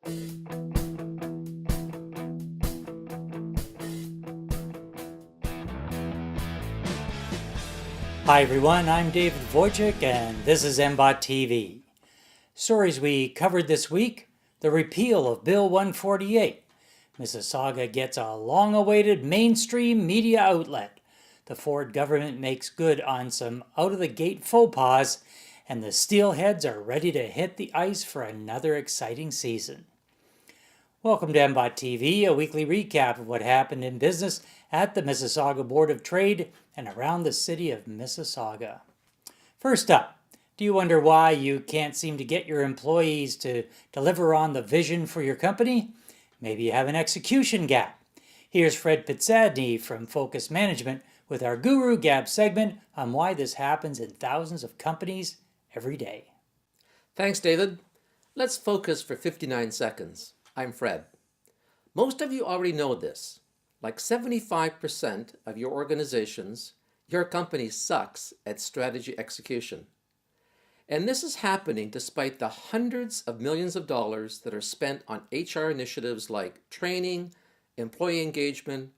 Hi everyone, I'm David Wojcik and this is MBOT TV. Stories we covered this week: the repeal of Bill 148. Mississauga gets a long-awaited mainstream media outlet. The Ford government makes good on some out-of-the-gate faux pas, and the Steelheads are ready to hit the ice for another exciting season. Welcome to MBOT TV, a weekly recap of what happened in business at the Mississauga Board of Trade and around the city of Mississauga. First up, do you wonder why you can't seem to get your employees to deliver on the vision for your company? Maybe you have an execution gap. Here's Fred Pitsadny from Focus Management with our Guru Gap segment on why this happens in thousands of companies every day. Thanks, David. Let's focus for 59 seconds. I'm Fred. Most of you already know this. Like 75% of your organizations, your company sucks at strategy execution. And this is happening despite the hundreds of millions of dollars that are spent on HR initiatives like training, employee engagement,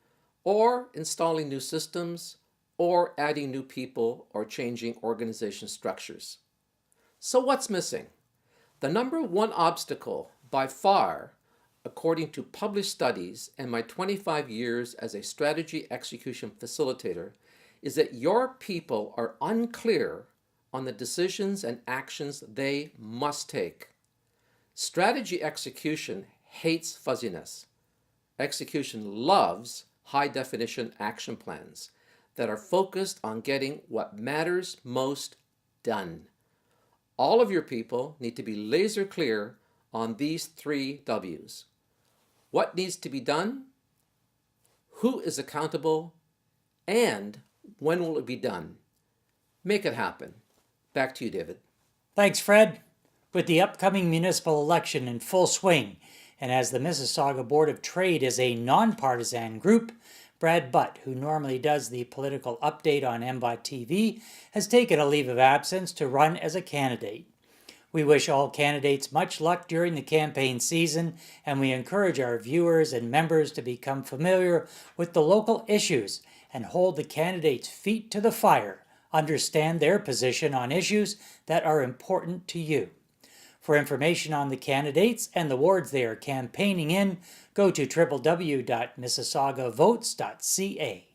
or installing new systems, or adding new people, or changing organization structures. So what's missing? The number one obstacle by far, according to published studies and my 25 years as a strategy execution facilitator, is that your people are unclear on the decisions and actions they must take. Strategy execution hates fuzziness. Execution loves high-definition action plans that are focused on getting what matters most done. All of your people need to be laser clear on these 3 W's. What needs to be done, who is accountable, and when will it be done? Make it happen. Back to you, David. Thanks, Fred. With the upcoming municipal election in full swing, and as the Mississauga Board of Trade is a nonpartisan group, Brad Butt, who normally does the political update on MBOT TV, has taken a leave of absence to run as a candidate. We wish all candidates much luck during the campaign season, and we encourage our viewers and members to become familiar with the local issues and hold the candidates' feet to the fire, understand their position on issues that are important to you. For information on the candidates and the wards they are campaigning in, go to www.mississaugavotes.ca.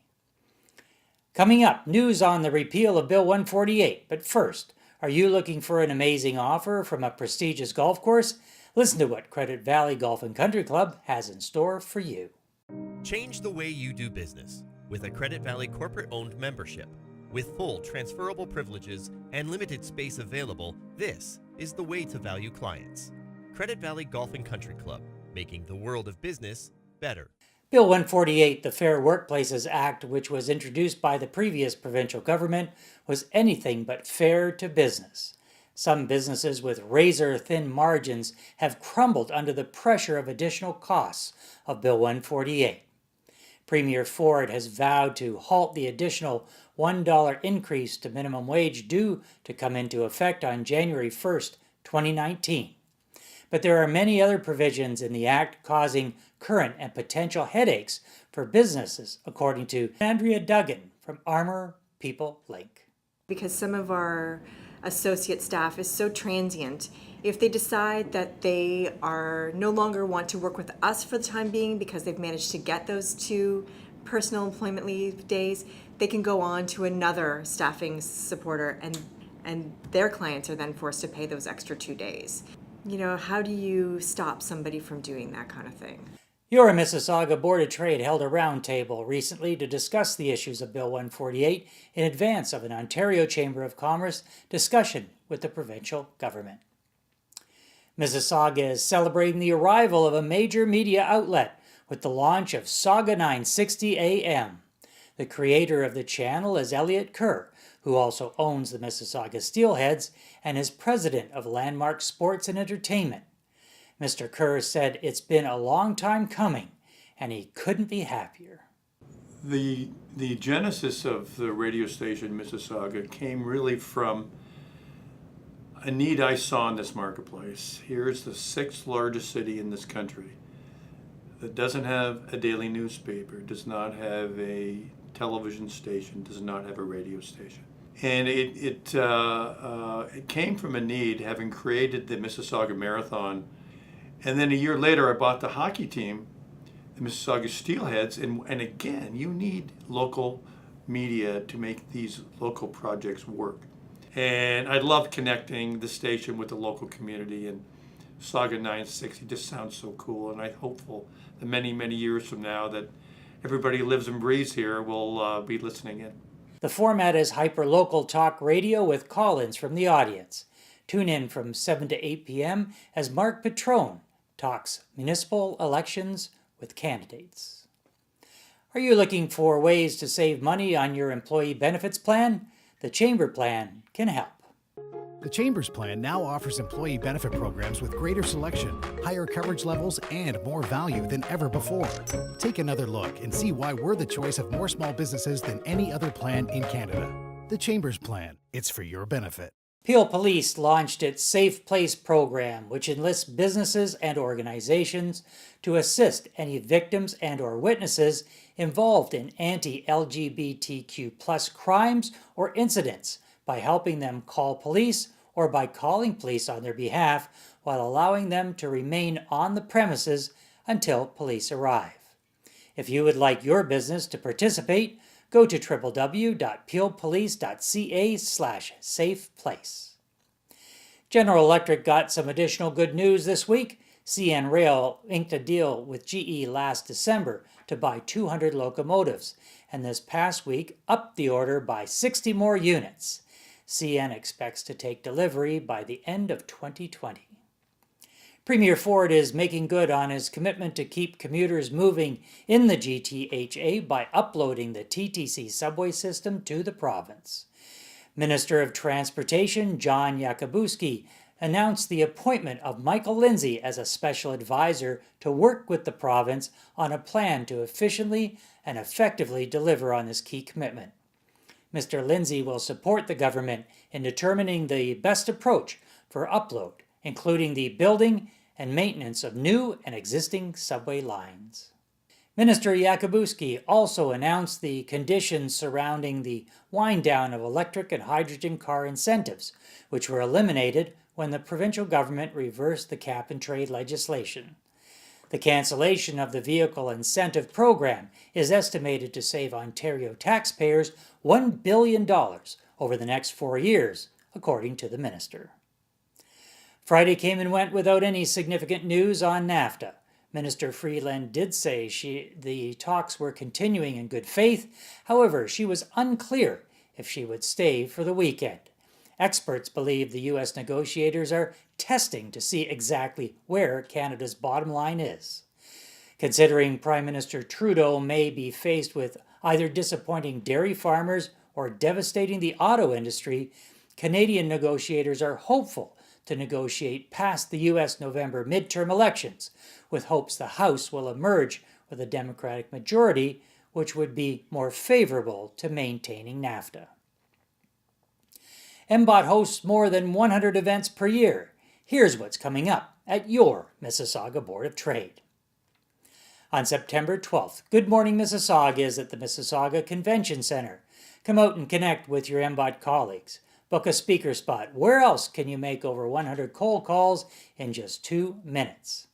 Coming up, news on the repeal of Bill 148, but first, are you looking for an amazing offer from a prestigious golf course? Listen to what Credit Valley Golf and Country Club has in store for you. Change the way you do business with a Credit Valley corporate-owned membership. With full transferable privileges and limited space available, this is the way to value clients. Credit Valley Golf and Country Club, making the world of business better. Bill 148, the Fair Workplaces Act, which was introduced by the previous provincial government, was anything but fair to business. Some businesses with razor-thin margins have crumbled under the pressure of additional costs of Bill 148. Premier Ford has vowed to halt the additional $1 increase to minimum wage due to come into effect on January 1st, 2019. But there are many other provisions in the Act causing current and potential headaches for businesses, according to Andrea Duggan from Armor People Link. Because some of our associate staff is so transient, if they decide that they are no longer want to work with us for the time being because they've managed to get those 2 personal employment leave days, they can go on to another staffing supporter and their clients are then forced to pay those extra 2 days. You know, how do you stop somebody from doing that kind of thing? Your Mississauga Board of Trade held a roundtable recently to discuss the issues of Bill 148 in advance of an Ontario Chamber of Commerce discussion with the provincial government. Mississauga is celebrating the arrival of a major media outlet with the launch of Sauga 960 AM. The creator of the channel is Elliot Kerr, who also owns the Mississauga Steelheads and is president of Landmark Sports and Entertainment. Mr. Kerr said it's been a long time coming, and he couldn't be happier. The genesis of the radio station Mississauga came really from a need I saw in this marketplace. Here's the sixth largest city in this country that doesn't have a daily newspaper, does not have a television station, does not have a radio station. And it came from a need, having created the Mississauga Marathon. And then a year later, I bought the hockey team, the Mississauga Steelheads. And again, you need local media to make these local projects work. And I love connecting the station with the local community, and Saga 960 just sounds so cool, and I'm hopeful that many, many years from now that everybody who lives and breathes here will be listening in. The format is hyper-local talk radio with call-ins from the audience. Tune in from 7 to 8 p.m. as Mark Petrone talks municipal elections with candidates. Are you looking for ways to save money on your employee benefits plan? The Chamber Plan can help. The Chamber's plan now offers employee benefit programs with greater selection, higher coverage levels, and more value than ever before. Take another look and see why we're the choice of more small businesses than any other plan in Canada. The Chamber's plan. It's for your benefit. Peel Police launched its Safe Place program, which enlists businesses and organizations to assist any victims and or witnesses involved in anti-LGBTQ+ crimes or incidents by helping them call police or by calling police on their behalf while allowing them to remain on the premises until police arrive. If you would like your business to participate, go to www.peelpolice.ca/safeplace. General Electric got some additional good news this week. CN Rail inked a deal with GE last December to buy 200 locomotives, and this past week upped the order by 60 more units. CN expects to take delivery by the end of 2020. Premier Ford is making good on his commitment to keep commuters moving in the GTHA by uploading the TTC subway system to the province. Minister of Transportation John Yakabuski announced the appointment of Michael Lindsay as a special advisor to work with the province on a plan to efficiently and effectively deliver on this key commitment. Mr. Lindsay will support the government in determining the best approach for upload, including the building and maintenance of new and existing subway lines. Minister Yakabuski also announced the conditions surrounding the wind-down of electric and hydrogen car incentives, which were eliminated when the provincial government reversed the cap-and-trade legislation. The cancellation of the vehicle incentive program is estimated to save Ontario taxpayers $1 billion over the next 4 years, according to the minister. Friday came and went without any significant news on NAFTA. Minister Freeland did say the talks were continuing in good faith. However, she was unclear if she would stay for the weekend. Experts believe the U.S. negotiators are testing to see exactly where Canada's bottom line is. Considering Prime Minister Trudeau may be faced with either disappointing dairy farmers or devastating the auto industry, Canadian negotiators are hopeful to negotiate past the U.S. November midterm elections, with hopes the House will emerge with a Democratic majority, which would be more favorable to maintaining NAFTA. MBOT hosts more than 100 events per year. Here's what's coming up at your Mississauga Board of Trade. On September 12th, Good Morning Mississauga is at the Mississauga Convention Centre. Come out and connect with your MBOT colleagues. Book a speaker spot. Where else can you make over 100 cold calls in just 2 minutes?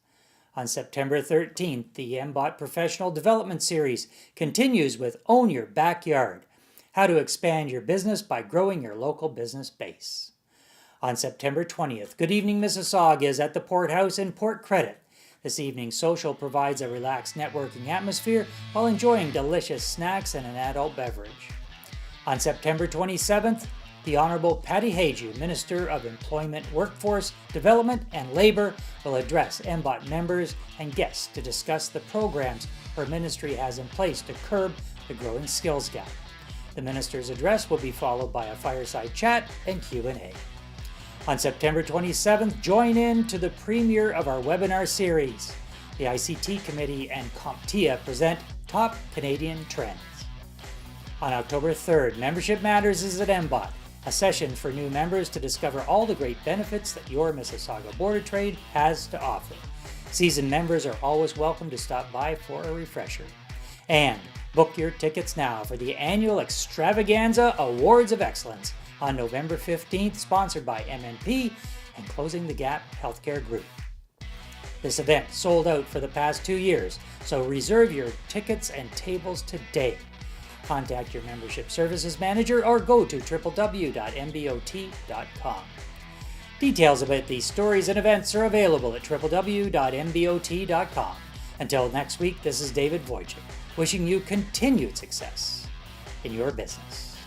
On September 13th, the MBOT Professional Development Series continues with Own Your Backyard, how to expand your business by growing your local business base. On September 20th, Good Evening Mississauga is at the Port House in Port Credit. This evening's social provides a relaxed networking atmosphere while enjoying delicious snacks and an adult beverage. On September 27th, the Honourable Patty Hajdu, Minister of Employment, Workforce, Development and Labour, will address MBOT members and guests to discuss the programs her ministry has in place to curb the growing skills gap. The Minister's address will be followed by a fireside chat and Q&A. On September 27th, join in to the premiere of our webinar series. The ICT Committee and CompTIA present Top Canadian Trends. On October 3rd, Membership Matters is at MBOT. a session for new members to discover all the great benefits that your Mississauga Board of Trade has to offer. Seasoned members are always welcome to stop by for a refresher. And book your tickets now for the annual Extravaganza Awards of Excellence on November 15th, sponsored by MNP and Closing the Gap Healthcare Group. This event sold out for the past 2 years, so reserve your tickets and tables today. Contact your membership services manager or go to www.mbot.com. Details about these stories and events are available at www.mbot.com. Until next week, this is David Wojcik, wishing you continued success in your business.